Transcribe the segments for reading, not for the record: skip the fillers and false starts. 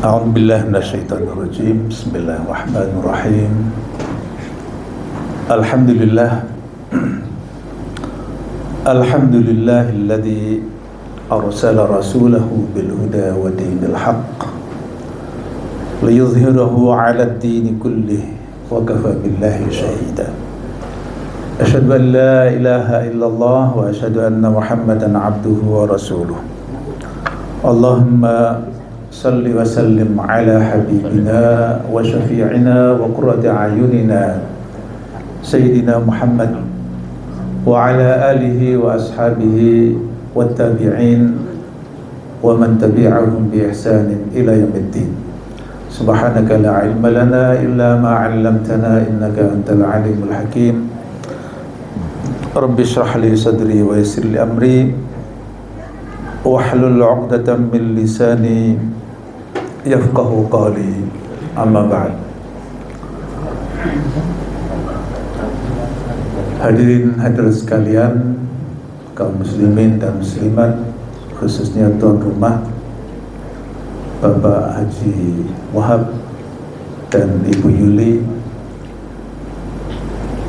A'udzubillahi minasyaitonirrajim. Bismillahirrahmanirrahim. Alhamdulillah. Alhamdulillahilladzi arsala rasulahu bil huda wa dinil haqq liyuzhirahu 'ala ad-dini kullih wa kafa billahi shahida. Asyhadu an la ilaha illallah wa asyhadu anna Muhammadan 'abduhu wa rasuluh. Allahumma salli wa sallim ala habibina wa syafi'ina wa qurrati a'yunina Sayyidina Muhammad wa ala alihi wa ashabihi wa tabi'in wa man tabi'ahum bi ihsanin ila yaumiddin. Subhanaka la ilma lana illa ma 'allamtana innaka antal alimul hakim. Rabbi shrah li sadri wa yassir li amri wahlul 'uqdatam min lisani yafqahu qawli, amma ba'd. Hadirin hadirat sekalian, kaum muslimin dan muslimat, khususnya tuan rumah Bapak Haji Wahab dan Ibu Yuli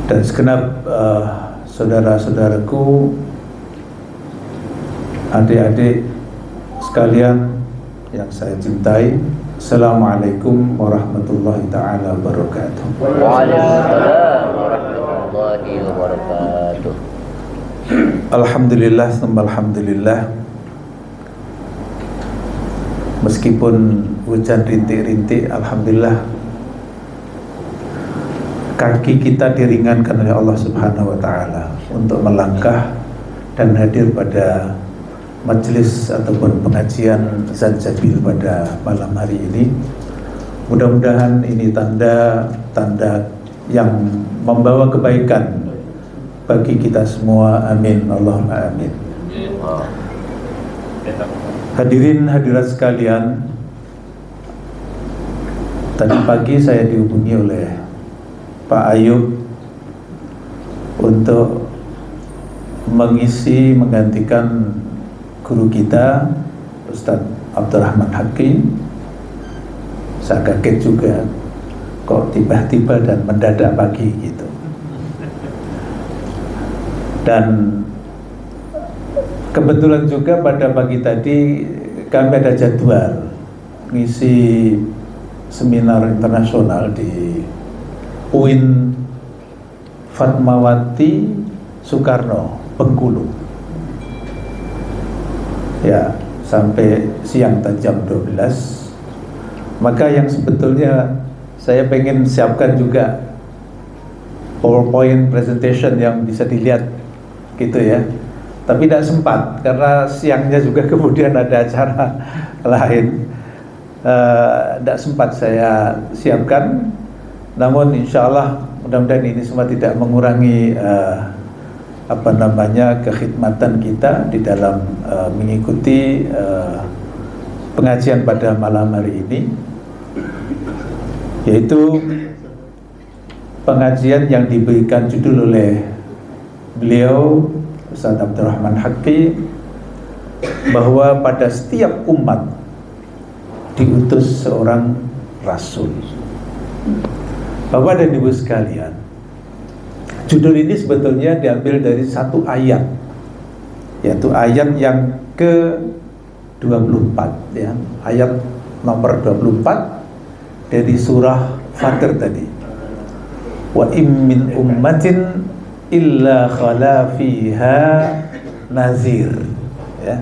dan segenap saudara-saudaraku, adik-adik sekalian yang saya cintai, Assalamualaikum warahmatullahi ta'ala wabarakatuh. Waalaikumsalam warahmatullahi wabarakatuh. Alhamdulillah, alhamdulillah. Meskipun hujan rintik-rintik, alhamdulillah kaki kita diringankan oleh Allah Subhanahu wa ta'ala untuk melangkah dan hadir pada majelis ataupun pengajian Zanjabil pada malam hari ini. Mudah-mudahan ini tanda yang membawa kebaikan bagi kita semua. Amin, Allahumma amin. Hadirin hadirat sekalian, tadi pagi saya dihubungi oleh Pak Ayub untuk menggantikan guru kita Ustadz Abdurrahman Hakim. Saya kaget juga, kok tiba-tiba dan mendadak pagi gitu. Dan kebetulan juga pada pagi tadi kami ada jadwal ngisi seminar internasional di UIN Fatmawati Soekarno, Bengkulu. Ya, sampai siang jam 12. Maka yang sebetulnya saya pengen siapkan juga PowerPoint presentation yang bisa dilihat gitu ya, tapi tidak sempat karena siangnya juga kemudian ada acara lain. Tidak sempat saya siapkan. Namun insya Allah mudah-mudahan ini semua tidak mengurangi kekhidmatan kita di dalam mengikuti pengajian pada malam hari ini, yaitu pengajian yang diberikan judul oleh beliau Ustadz Abdurrahman Hakim, bahwa pada setiap umat diutus seorang rasul. Bapak dan Ibu sekalian, judul ini sebetulnya diambil dari satu ayat, yaitu ayat yang ke-24 ya, ayat nomor 24 dari surah Fatir tadi. Wa im min ummatin illa khala fiha nazir ya.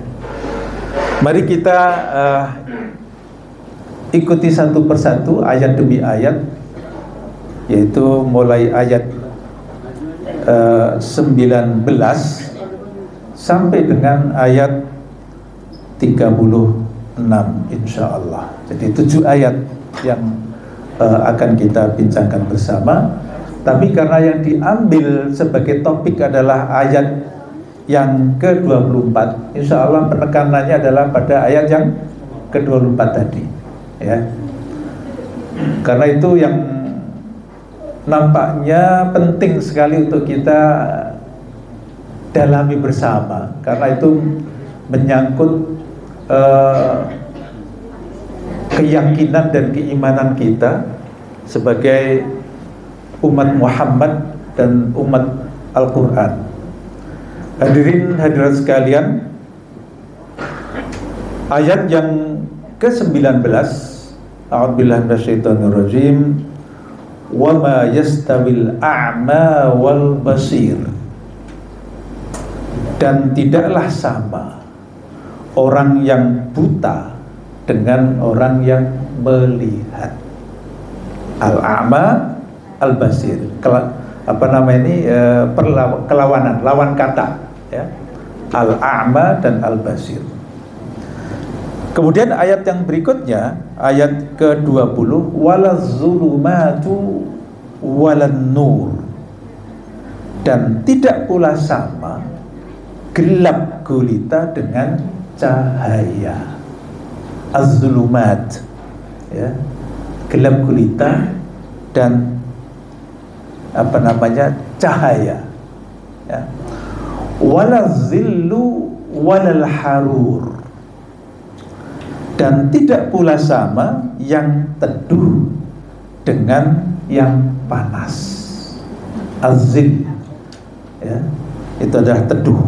Mari kita ikuti satu persatu ayat demi ayat, yaitu mulai ayat 19 sampai dengan ayat 36 insyaallah. Jadi 7 ayat yang akan kita bincangkan bersama. Tapi karena yang diambil sebagai topik adalah ayat yang ke-24, insyaallah penekanannya adalah pada ayat yang ke-24 tadi ya. Karena itu yang nampaknya penting sekali untuk kita dalami bersama, karena itu menyangkut keyakinan dan keimanan kita sebagai umat Muhammad dan umat Al-Quran. Hadirin hadirat sekalian, ayat yang ke-19, a'udzubillahi minasyaitonirrajim, wa ma yastawil a'ma wal basir. Dan tidaklah sama orang yang buta dengan orang yang melihat. Al-a'ma, al-basir. Kelawanan, lawan kata, ya. Al-a'ma dan al-basir. Kemudian ayat yang berikutnya, ayat ke-20, walaz zulumatu walan nur. Dan tidak pula sama gelap gulita dengan cahaya. Az-zulumat, ya, gelap gulita dan cahaya, ya. Walaz zillu walal harur. Dan tidak pula sama yang teduh dengan yang panas. Az-zil, ya, itu adalah teduh.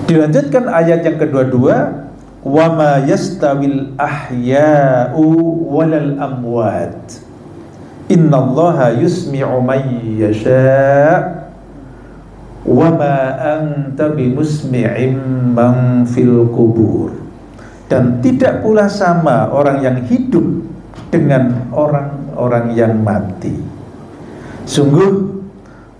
Dilanjutkan ayat yang kedua, wa ma yastawil ahya'u walal amwat innallaha yusmi'u man yasha' wa ma anta bimusmi'im man fil kubur. Dan tidak pula sama orang yang hidup dengan orang-orang yang mati. Sungguh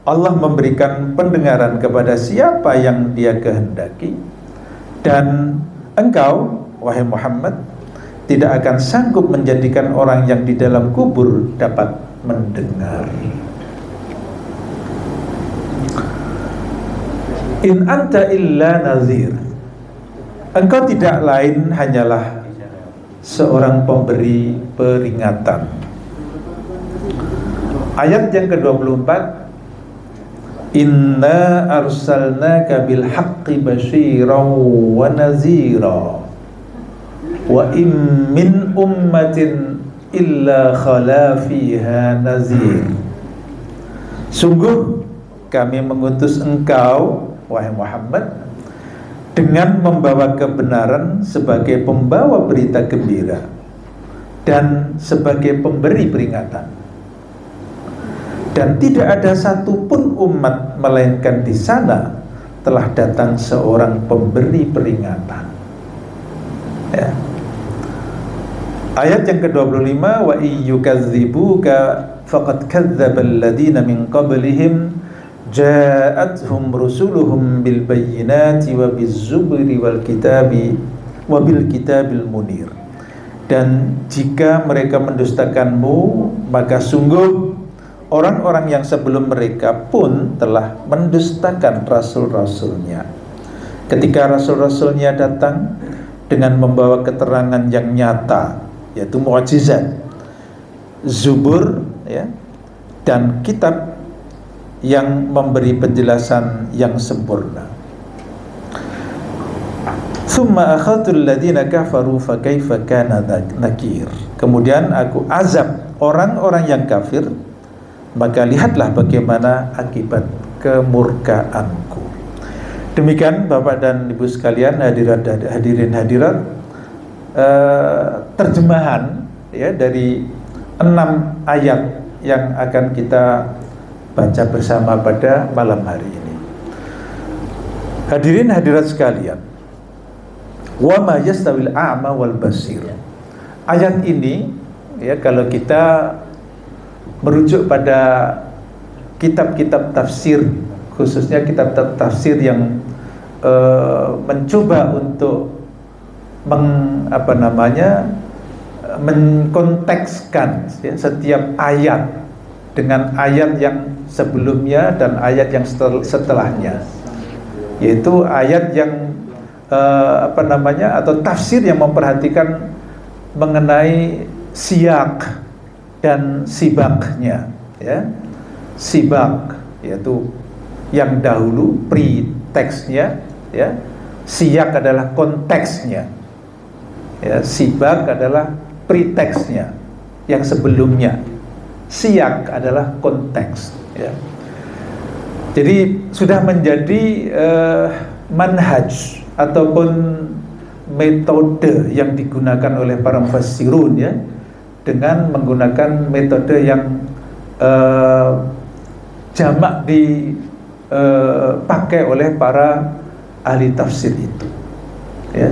Allah memberikan pendengaran kepada siapa yang Dia kehendaki, dan engkau, wahai Muhammad, tidak akan sanggup menjadikan orang yang di dalam kubur dapat mendengar. In anta illa nazir. Engkau tidak lain hanyalah seorang pemberi peringatan. Ayat yang ke-24, inna arsalnaka bil haqqi basyiran wa nazira wa in min ummatin illa khala fiha nazir. Sungguh kami mengutus engkau, wahai Muhammad, dengan membawa kebenaran sebagai pembawa berita gembira dan sebagai pemberi peringatan. Dan tidak ada satupun umat melainkan di sana telah datang seorang pemberi peringatan, ya. Ayat yang ke-25, wa iyyukadzibuka faqad kadzdzabal ladzina min qablihim ja'atuhum rusuluhum bil bayyinati wa biz zubri wal kitabi wa bil kitabil munir. Dan jika mereka mendustakanmu, maka sungguh orang-orang yang sebelum mereka pun telah mendustakan rasul-rasulnya. Ketika rasul-rasulnya datang dengan membawa keterangan yang nyata, yaitu mukjizat, zubur, ya, dan kitab yang memberi penjelasan yang sempurna. Tsumma akhadtul ladzina kafaru fa kaifa kana nakir. Kemudian aku azab orang-orang yang kafir, maka lihatlah bagaimana akibat kemurkaanku. Demikian Bapak dan Ibu sekalian, hadirin hadirat, terjemahan, ya, dari 6 ayat yang akan kita baca bersama pada malam hari ini. Hadirin hadirat sekalian, wa ma yastawil a'ma wal basir. Ayat ini, ya, kalau kita merujuk pada kitab-kitab tafsir, khususnya kitab tafsir yang mencoba untuk mengkontekskan, ya, setiap ayat dengan ayat yang sebelumnya dan ayat yang setelahnya, yaitu ayat yang atau tafsir yang memperhatikan mengenai siyak dan sibaknya, ya. Sibak yaitu yang dahulu, pre-teksnya, ya. Siyak adalah konteksnya, ya, sibak adalah preteksnya yang sebelumnya. Siyak adalah konteks, ya. Jadi sudah menjadi manhaj ataupun metode yang digunakan oleh para mufassirun, ya, dengan menggunakan metode yang jamak dipakai oleh para ahli tafsir itu, ya,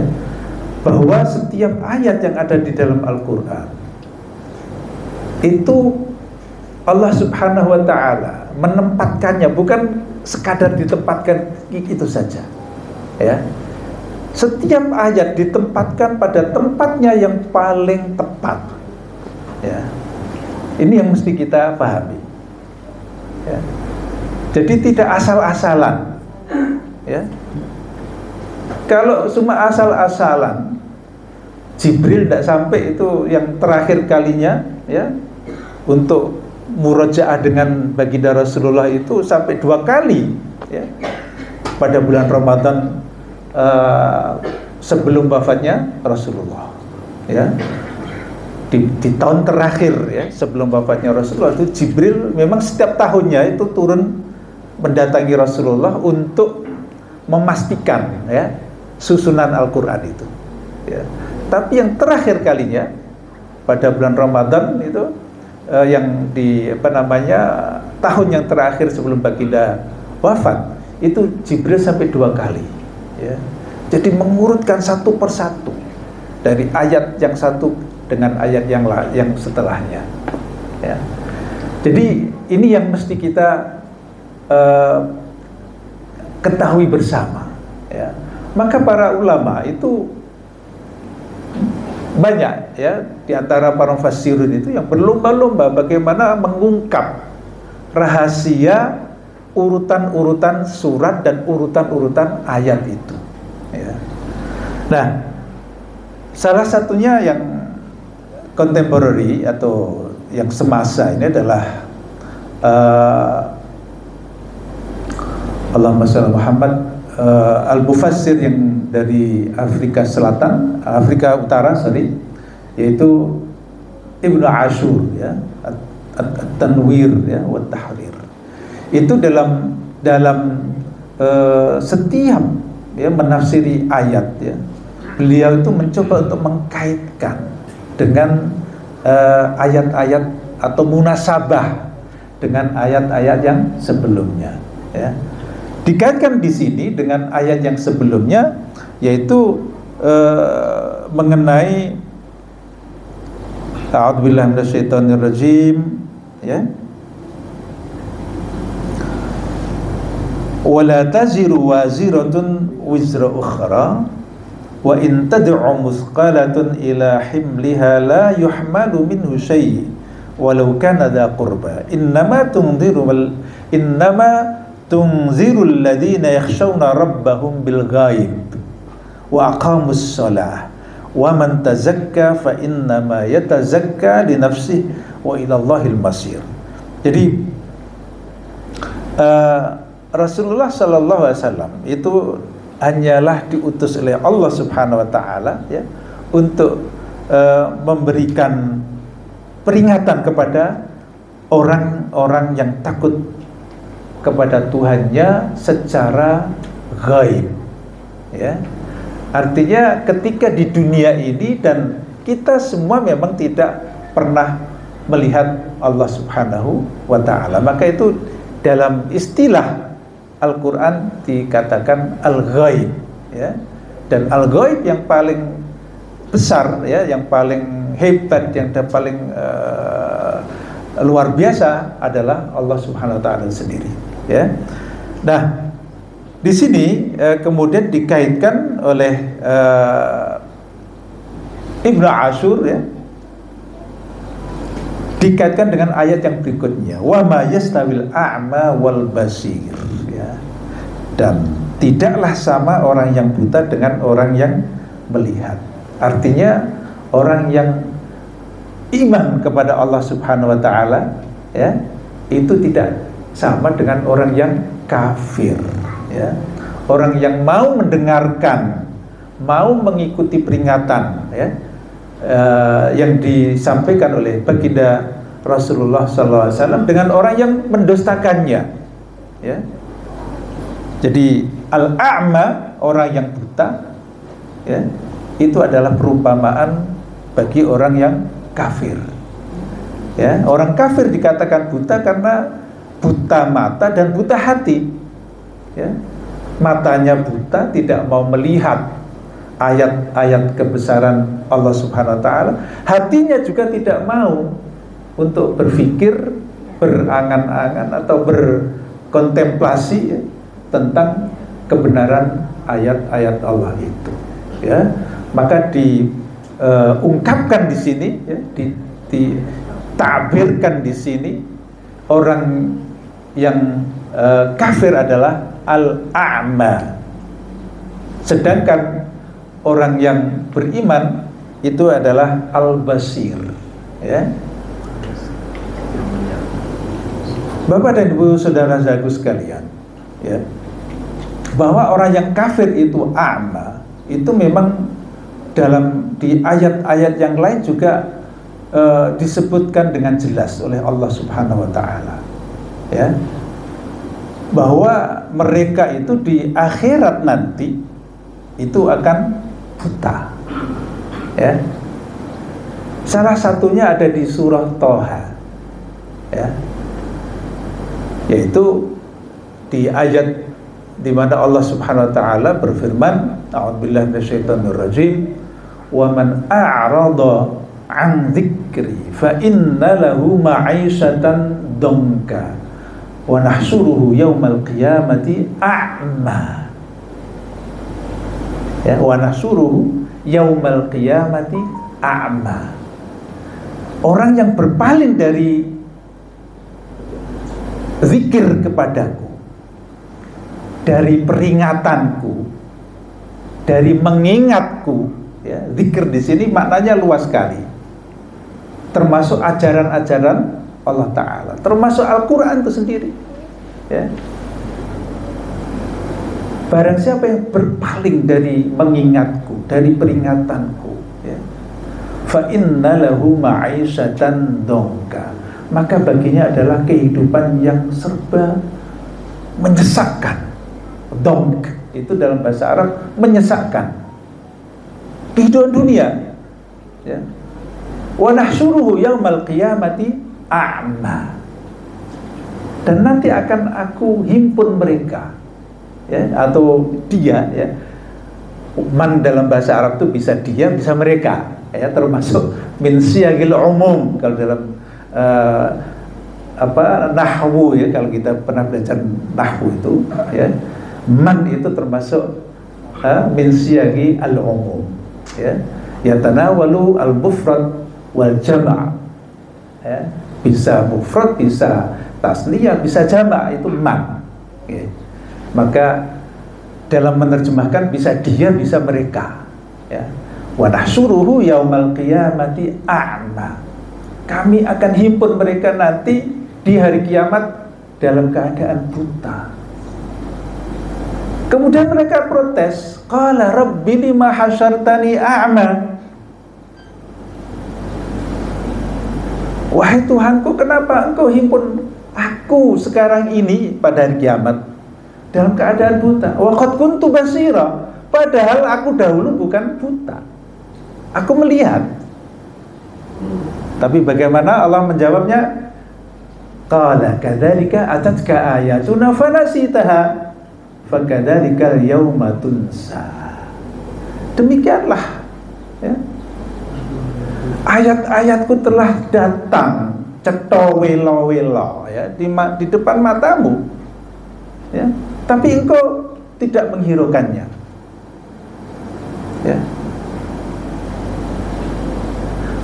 bahwa setiap ayat yang ada di dalam Al-Quran itu Allah Subhanahu wa ta'ala menempatkannya, bukan sekadar ditempatkan itu saja, ya. Setiap ayat ditempatkan pada tempatnya yang paling tepat, ya. Ini yang mesti kita pahami, ya. Jadi tidak asal-asalan, ya. Kalau cuma asal-asalan, Jibril tidak sampai itu yang terakhir kalinya, ya, untuk murojaah dengan baginda Rasulullah itu sampai 2 kali, ya, pada bulan Ramadan sebelum wafatnya Rasulullah, ya. Di tahun terakhir, ya, sebelum wafatnya Rasulullah itu Jibril memang setiap tahunnya itu turun mendatangi Rasulullah untuk memastikan, ya, susunan Al-Quran itu, ya. Tapi yang terakhir kalinya pada bulan Ramadan itu yang di tahun yang terakhir sebelum baginda wafat itu Jibril sampai 2 kali, ya. Jadi mengurutkan satu persatu dari ayat yang satu dengan ayat yang setelahnya, ya. Jadi ini yang mesti kita ketahui bersama, ya. Maka para ulama itu banyak, ya, di antara para mufassirun itu yang berlomba-lomba bagaimana mengungkap rahasia urutan-urutan surat dan urutan-urutan ayat itu, ya. Nah, salah satunya yang contemporary atau yang semasa ini adalah Allahumma shalli Muhammad, al-mufassir yang dari Afrika Utara, yaitu Ibnu Ashur, ya, At-Tanwir, ya, wa Tahrir. Itu dalam setiap, ya, menafsiri ayat, ya, beliau itu mencoba untuk mengkaitkan dengan ayat-ayat atau munasabah dengan ayat-ayat yang sebelumnya, ya. Dikaitkan di sini dengan ayat yang sebelumnya, yaitu mengenai a'udzubillahi minasyaitonirrajim, ya, wala taziru waziratun wizra ukhra wa in tad'u muthqalatun ila himliha la yuhmalu minhu syai' walau kana dha qurba innama tunzirul ladzina yakhshawna rabbahum bil ghaib wa aqamus shalah wa man tazakka fa innama yatazakka li nafsihi wa ila Allahil masir. Jadi Rasulullah sallallahu alaihi wasallam itu hanyalah diutus oleh Allah Subhanahu wa taala, ya, untuk memberikan peringatan kepada orang-orang yang takut kepada Tuhannya secara ghaib, ya. Artinya ketika di dunia ini, dan kita semua memang tidak pernah melihat Allah Subhanahu wa ta'ala, maka itu dalam istilah Al-Quran dikatakan al-ghaib, ya. Dan al-ghaib yang paling besar, ya, yang paling hebat, yang paling luar biasa adalah Allah Subhanahu wa ta'ala sendiri, ya. Nah, di sini kemudian dikaitkan oleh Ibnu Ashur, ya, dikaitkan dengan ayat yang berikutnya, wa ma yastawil a'ma wal basir, ya. Dan tidaklah sama orang yang buta dengan orang yang melihat. Artinya orang yang iman kepada Allah Subhanahu wa ta'ala, ya, itu tidak sama dengan orang yang kafir, ya. orang yang mau mendengarkan, mau mengikuti peringatan, ya, yang disampaikan oleh baginda Rasulullah SAW dengan orang yang mendustakannya, ya. Jadi al-a'ma, orang yang buta, ya, itu adalah perumpamaan bagi orang yang kafir. Ya, orang kafir dikatakan buta karena buta mata dan buta hati. Ya, matanya buta, tidak mau melihat ayat-ayat kebesaran Allah Subhanahu Wa Taala. Hatinya juga tidak mau untuk berpikir, berangan-angan atau berkontemplasi, ya, tentang kebenaran ayat-ayat Allah itu. Ya, maka diungkapkan di sini, ya, ditabirkan di sini, orang yang kafir adalah al-a'ma, sedangkan orang yang beriman itu adalah al-basir. Ya, Bapak dan Ibu saudara saudaraku sekalian, ya, bahwa orang yang kafir itu a'ma, itu memang di ayat-ayat yang lain juga disebutkan dengan jelas oleh Allah Subhanahu Wa Taala, ya, bahwa mereka itu di akhirat nanti itu akan buta. Ya, salah satunya ada di surah Toha, ya, yaitu di ayat di mana Allah Subhanahu Wa Taala berfirman, a'udzubillahi minasyaitonirrajim, wa man a'rada an dzikri fa inna lahu ma'isyatan donka wa nahsyuruhu yaumal qiyamati a'ma. Ya, wa nahsyuruhu yaumal qiyamati a'ma. Orang yang berpaling dari zikir kepadaku, dari peringatanku, dari mengingatku, ya, zikir di sini maknanya luas sekali, termasuk ajaran-ajaran Allah Ta'ala, termasuk Al-Quran itu sendiri, ya. Barang siapa yang berpaling dari mengingatku, dari peringatanku, ya, fa inna lahu ma'isyatan donka, maka baginya adalah kehidupan yang serba menyesakkan. Donk itu dalam bahasa Arab menyesakkan kehidupan dunia, ya. Wa nahsyuruhu yaumal qiyamati a'ma, dan nanti akan aku himpun mereka, ya, atau dia, ya. Man dalam bahasa Arab itu bisa dia, bisa mereka, ya, termasuk min siyagil umum kalau dalam nahwu, ya, kalau kita pernah belajar nahwu itu, ya, man itu termasuk min siyagi al-umum, ya, yatanawalu al-mufrad wal jama', ya, bisa mufrad, bisa tasniyah, bisa jama', itu man, ya. Maka dalam menerjemahkan bisa dia, bisa mereka, ya. Wa nahsyuruhu yaumal qiyamati a'ma, kami akan himpun mereka nanti di hari kiamat dalam keadaan buta. Kemudian mereka protes, qala rabbi lima hasyartani a'ma, wahai Tuhanku, kenapa engkau himpun aku sekarang ini pada hari kiamat dalam keadaan buta? Wa qad kuntu basira, padahal aku dahulu bukan buta, aku melihat. Tapi bagaimana Allah menjawabnya? Qala kadzalika atatka ayatuna fanasitaha fakadzalika al-yauma tunsa. Demikianlah, ya, ayat-ayatku telah datang cetha welo-welo, ya, di depan matamu, ya, tapi engkau tidak menghiraukannya, ya.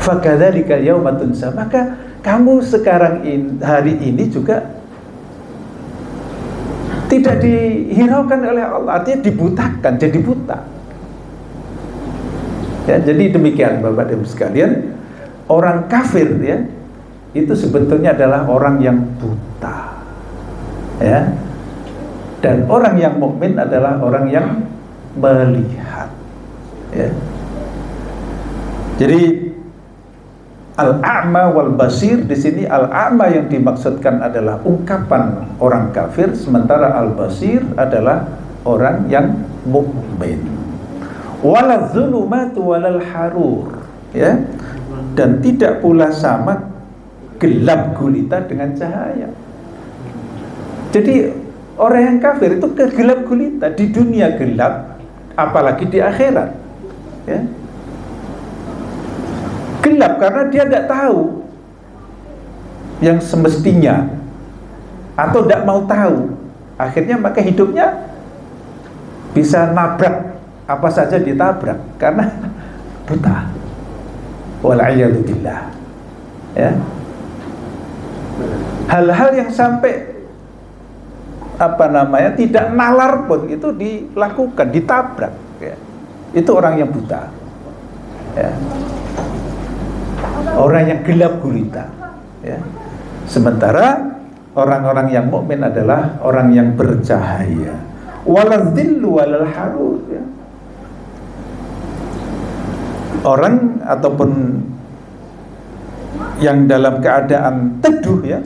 Fakadzalika al-yauma tunsa, maka kamu sekarang hari ini juga tidak dihiraukan oleh Allah, artinya dibutakan, jadi buta. Ya, jadi demikian Bapak dan Ibu sekalian, orang kafir, ya, itu sebetulnya adalah orang yang buta, ya. Dan orang yang mukmin adalah orang yang melihat, ya. Jadi al-a'ma wal basir di sini, al-a'ma yang dimaksudkan adalah ungkapan orang kafir, sementara al-basir adalah orang yang mukmin. Walal zulumatu walal harur, ya. Dan tidak pula sama gelap gulita dengan cahaya. Jadi orang yang kafir itu gelap gulita di dunia, gelap, apalagi di akhirat, ya. Gelap karena dia tidak tahu yang semestinya, atau tidak mau tahu. Akhirnya maka hidupnya bisa nabrak apa saja, ditabrak karena buta. Wal'iyadu billah, ya. Hal-hal yang sampai tidak nalar pun itu dilakukan, ditabrak, ya. Itu orang yang buta, ya. Orang yang gelap gulita, ya. Sementara orang-orang yang mukmin adalah orang yang bercahaya. Walal dhillu walal harur, ya. Orang ataupun yang dalam keadaan teduh, ya.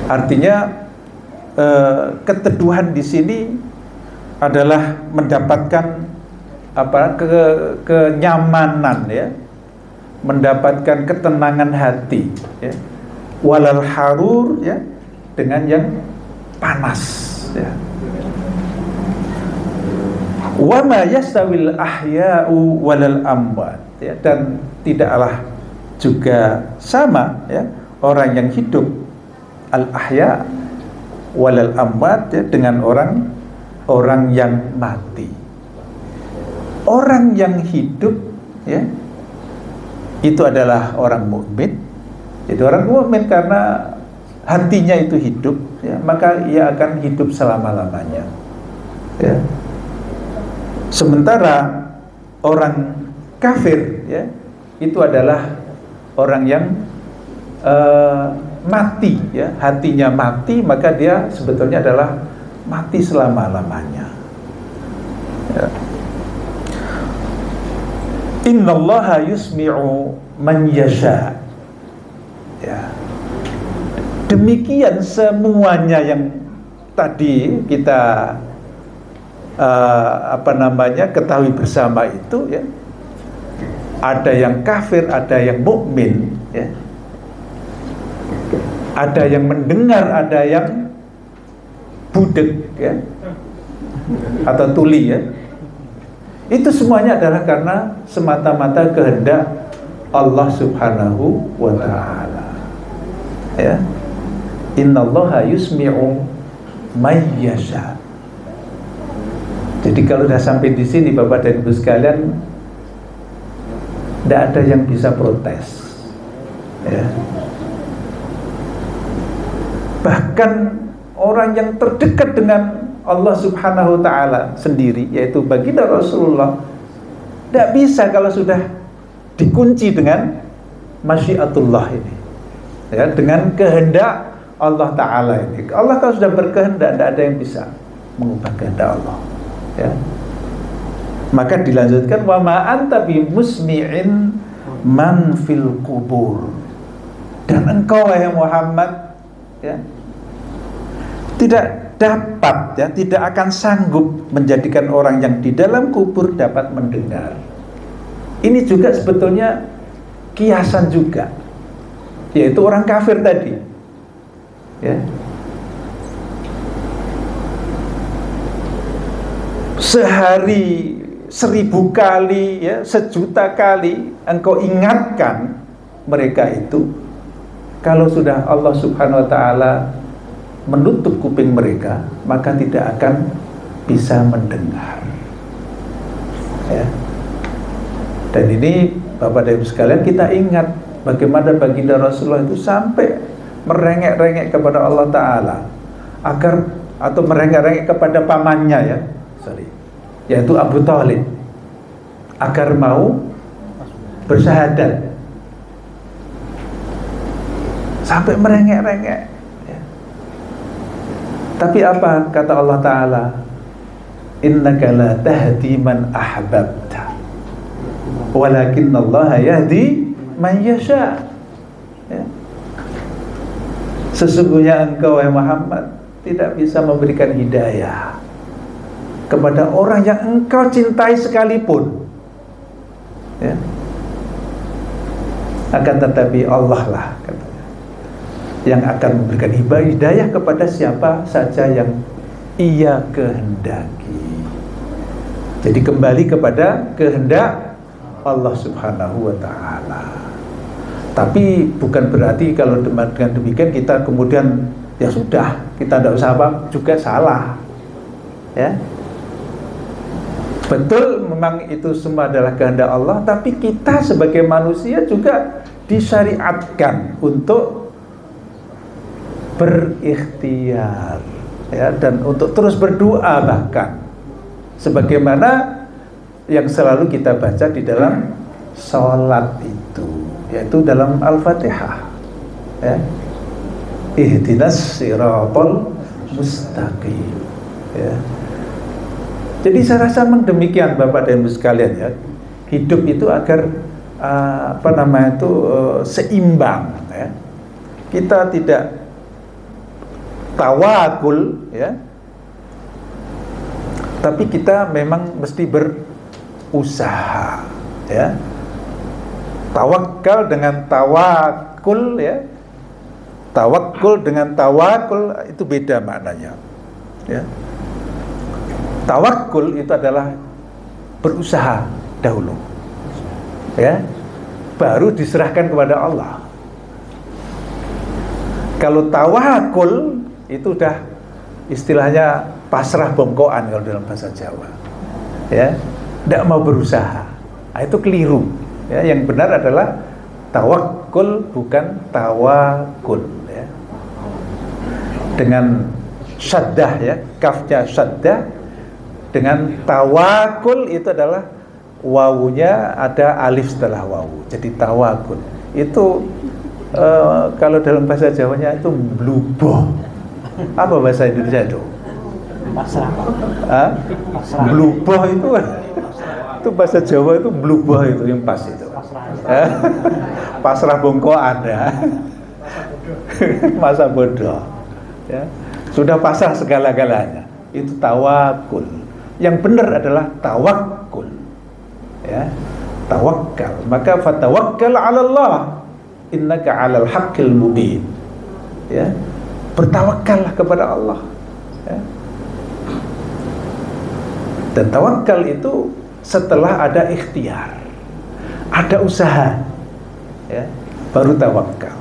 Artinya keteduhan di sini adalah mendapatkan kenyamanan, ya, mendapatkan ketenangan hati, ya. Walal harur, ya, dengan yang panas, ya. Wa ma yastawil ahya'u walal amwat, ya. Dan tidaklah juga sama, ya, orang yang hidup al-ahya walal amwat, ya, dengan orang yang mati. Orang yang hidup, ya, itu adalah orang mukmin. Itu orang mukmin karena hatinya itu hidup, ya, maka ia akan hidup selama-lamanya, ya. Sementara orang kafir, ya, itu adalah orang yang mati, ya, hatinya mati, maka dia sebetulnya adalah mati selama-lamanya, ya. Innallaha yusmi'u man yasha, ya. Demikian semuanya yang tadi kita ketahui bersama itu, ya. Ada yang kafir, ada yang mukmin, ya. Ada yang mendengar, ada yang budek, ya, atau tuli, ya. Itu semuanya adalah karena semata-mata kehendak Allah Subhanahu wa ta'ala, ya. Innallaha yusmi'u may yasha. Jadi kalau sudah sampai di sini Bapak dan Ibu sekalian, tidak ada yang bisa protes, ya. Bahkan orang yang terdekat dengan Allah Subhanahu wa ta'ala sendiri, yaitu baginda Rasulullah, tidak bisa kalau sudah dikunci dengan masyiatullah ini, ya, dengan kehendak Allah ta'ala ini. Allah kalau sudah berkehendak, tidak ada yang bisa mengubah kehendak Allah, ya. Maka dilanjutkan, wa ma anta bi musmi'in man fil kubur. Dan engkau wahai Muhammad, ya, tidak dapat, ya, tidak akan sanggup menjadikan orang yang di dalam kubur dapat mendengar. Ini juga sebetulnya kiasan juga, yaitu orang kafir tadi, ya. Sehari 1000 kali, ya, 1.000.000 kali engkau ingatkan mereka itu, kalau sudah Allah Subhanahu wa ta'ala menutup kuping mereka, maka tidak akan bisa mendengar, ya. Dan ini Bapak dan Ibu sekalian, kita ingat bagaimana baginda Rasulullah itu sampai merengek-rengek kepada Allah Ta'ala agar, atau merengek-rengek kepada pamannya, yaitu Abu Thalib, agar mau bersyahadat, sampai merengek-rengek. Tapi apa kata Allah Ta'ala? Innaka la tahdi man ahbabta, walakinnallaha yahdi man yasha. Ya. Sesungguhnya engkau, wahai Muhammad, tidak bisa memberikan hidayah kepada orang yang engkau cintai sekalipun. Ya. Akan tetapi Allah lah, katanya, yang akan memberikan hidayah kepada siapa saja yang Ia kehendaki. Jadi kembali kepada kehendak Allah Subhanahu wa ta'ala. Tapi bukan berarti kalau dengan demikian kita kemudian ya sudah, kita tidak usah apa juga salah. Ya. Betul, memang itu semua adalah kehendak Allah, tapi kita sebagai manusia juga disyariatkan untuk berikhtiar, ya, dan untuk terus berdoa, bahkan sebagaimana yang selalu kita baca di dalam sholat itu, yaitu dalam Al-Fatihah, ya. Ihdinas siratal mustaqim, ya. Jadi saya rasa memang demikian Bapak dan Ibu sekalian, ya. Hidup itu agar seimbang, ya. Kita tidak tawakul, ya, tapi kita memang mesti berusaha, ya. Tawakal dengan tawakul, ya. Tawakul dengan tawakul itu beda maknanya, ya. Tawakul itu adalah berusaha dahulu, ya, baru diserahkan kepada Allah. Kalau tawakul itu udah istilahnya pasrah bongkoan kalau dalam bahasa Jawa, ya, tidak mau berusaha. Nah, itu keliru, ya. Yang benar adalah tawakul, bukan tawakul, ya. Dengan syaddah, ya, kafnya syaddah. Dengan tawakul itu adalah wawunya ada alif setelah wawu, jadi tawakul. Itu kalau dalam bahasa Jawanya itu bluboh. Apa bahasa Indonesia itu? Pasrah. Bluboh itu bahasa Jawa, itu bluboh itu yang pas itu. Pasrah bongkoan, ya. Masa bodoh, ya. Sudah pasrah segala-galanya. Itu tawakul. Yang benar adalah tawakkul, ya, tawakkal. Maka fatawakkal 'ala Allah, innaka 'alal haqqil mubin, ya. Bertawakallah kepada Allah, ya. Dan tawakal itu setelah ada ikhtiar, ada usaha, ya, baru tawakal.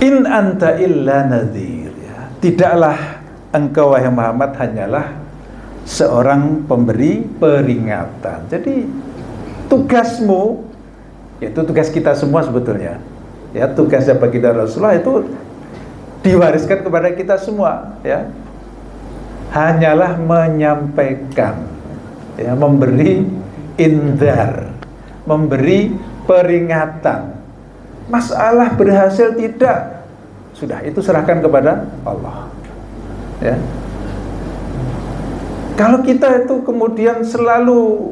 In anta illa nadhir, ya. Tidaklah engkau, wahai Muhammad, hanyalah seorang pemberi peringatan. Jadi tugasmu, yaitu tugas kita semua sebetulnya, ya, tugasnya bagi Rasulullah itu diwariskan kepada kita semua, ya. Hanyalah menyampaikan, ya, memberi indhar, memberi peringatan. Masalah berhasil tidak, sudah, itu serahkan kepada Allah, ya. Kalau kita itu kemudian selalu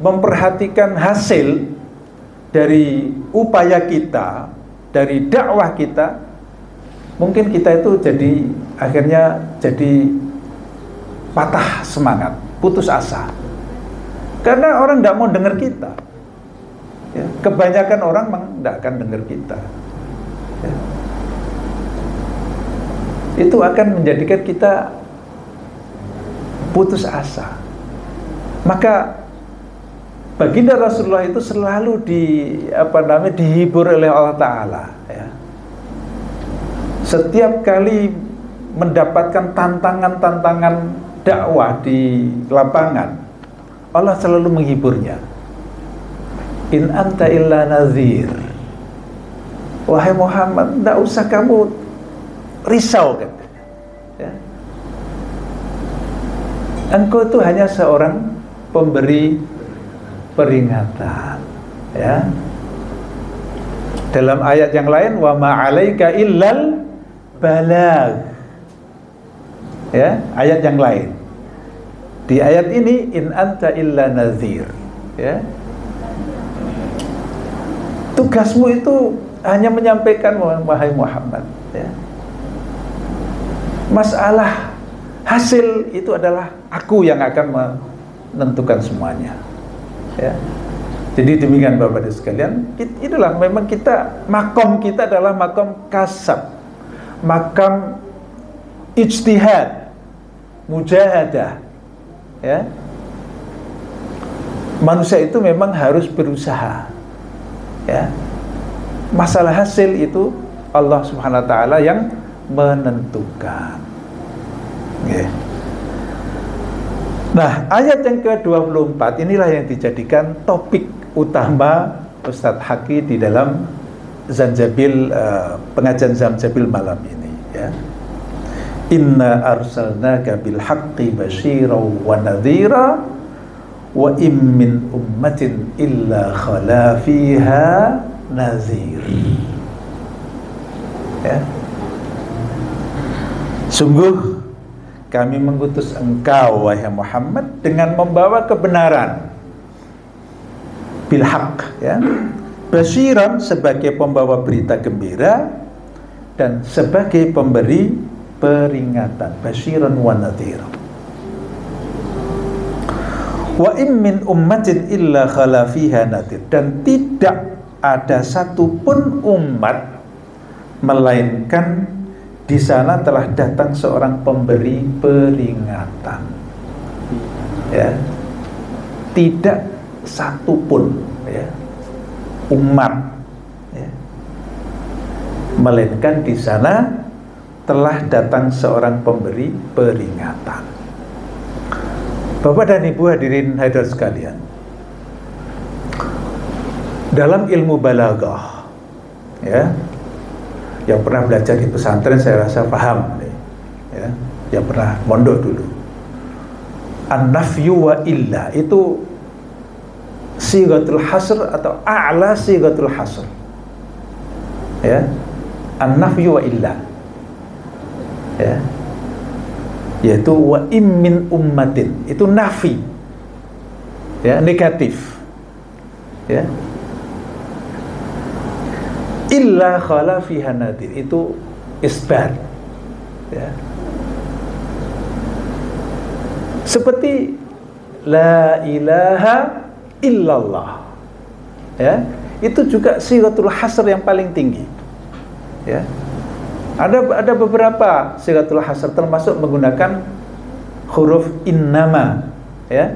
memperhatikan hasil dari upaya kita, dari dakwah kita, mungkin kita itu akhirnya jadi patah semangat, putus asa. Karena orang tidak mau dengar kita, ya. Kebanyakan orang memang tidak akan dengar kita, ya. Itu akan menjadikan kita putus asa. Maka baginda Rasulullah itu selalu dihibur oleh Allah Ta'ala, ya. Setiap kali mendapatkan tantangan-tantangan dakwah di lapangan, Allah selalu menghiburnya. In anta illa nadhir, wahai Muhammad, tidak usah kamu risau, kan, ya. Engkau itu hanya seorang pemberi peringatan. Ya. Dalam ayat yang lain, wa ma 'alaika illal balagh. Ya, ayat yang lain. Di ayat ini, in anta illa nadhir. Ya. Tugasmu itu hanya menyampaikan, wahai Muhammad. Ya. Masalah hasil itu adalah aku yang akan menentukan semuanya. Ya. Jadi demikian Bapak dan sekalian, itulah memang makom kita adalah makom kasab, makam ijtihad, mujahadah. Ya. Manusia itu memang harus berusaha. Ya. Masalah hasil itu Allah Subhanahu wa taala yang menentukan. Ya. Nah, ayat yang ke-24 inilah yang dijadikan topik utama Ustadz Haki di dalam Zanjabil, pengajian Zanjabil malam ini, ya. Inna arsalnaka bil haqqi basyiran wa nadhira wa im min ummatin illa khala fiha nadhir. Ya. Sungguh kami mengutus engkau wahai Muhammad dengan membawa kebenaran, bil haq, ya. Basyiran sebagai pembawa berita gembira dan sebagai pemberi peringatan. Basyiran wa nadhira. Wa im min ummatin illa khala fiha nadhir, dan tidak ada satupun umat melainkan di sana telah datang seorang pemberi peringatan. Ya. Tidak satupun, ya, umat, ya, melainkan di sana telah datang seorang pemberi peringatan. Bapak dan Ibu hadirin hadir sekalian, dalam ilmu balaghah, ya, yang pernah belajar di pesantren saya rasa paham, ya, yang pernah mondok dulu. An-nafyu wa illa itu sigatul hasr atau a'la sigatul hasr. Ya. An-nafyu wa illa. Ya. Yaitu wa im min ummatin, itu nafi. Ya, negatif. Ya. Illa khala fiha nadhir, itu isbat. Ya. Seperti la ilaha illallah, ya, itu juga sigatul hasr yang paling tinggi. Ya. Ada beberapa sigatul hasr termasuk menggunakan huruf innama, ya.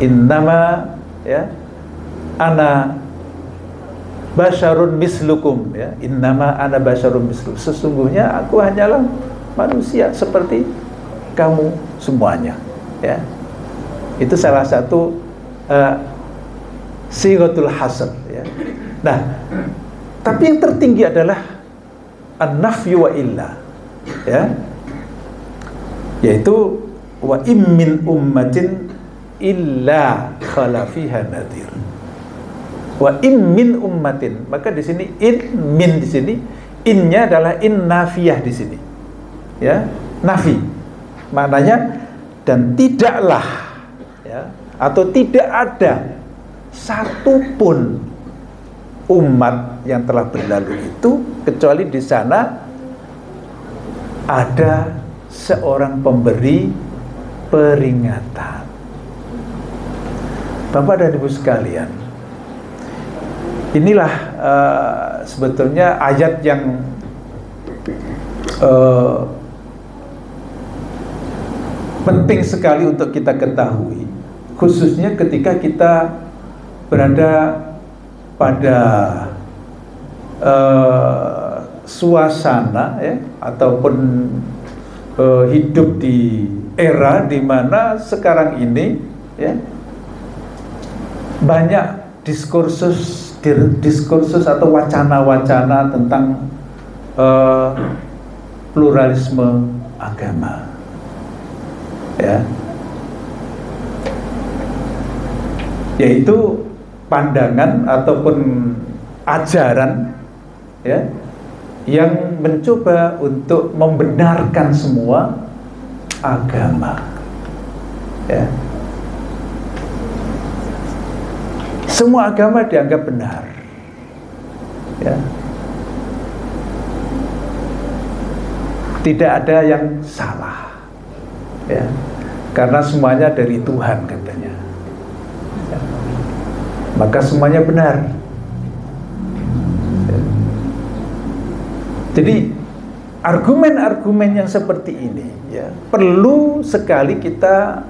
Innama, ya. Ana basyarun mislukum, ya. Innama ana basyarun mislukum. Sesungguhnya aku hanyalah manusia seperti kamu semuanya, ya. Itu salah satu sigatul hasr, ya. Nah, tapi yang tertinggi adalah an-nafyu wa illa, ya, yaitu wa im min ummatin illa khala fiha nadhir. Wa im min ummatin, maka di sini in min, di sini innya adalah in nafiyah di sini, ya, nafi, maknanya dan tidaklah, ya, atau tidak ada satupun umat yang telah berlalu itu kecuali di sana ada seorang pemberi peringatan. Bapak dan Ibu sekalian, inilah sebetulnya ayat yang penting sekali untuk kita ketahui, khususnya ketika kita berada pada suasana, ya, ataupun hidup di era di mana sekarang ini, ya, banyak diskursus atau wacana-wacana tentang pluralisme agama, ya, yaitu pandangan ataupun ajaran ya yang mencoba untuk membenarkan semua agama ya. Semua agama dianggap benar ya. Tidak ada yang salah ya. Karena semuanya dari Tuhan katanya ya. Maka semuanya benar ya. Jadi argumen-argumen yang seperti ini ya, perlu sekali kita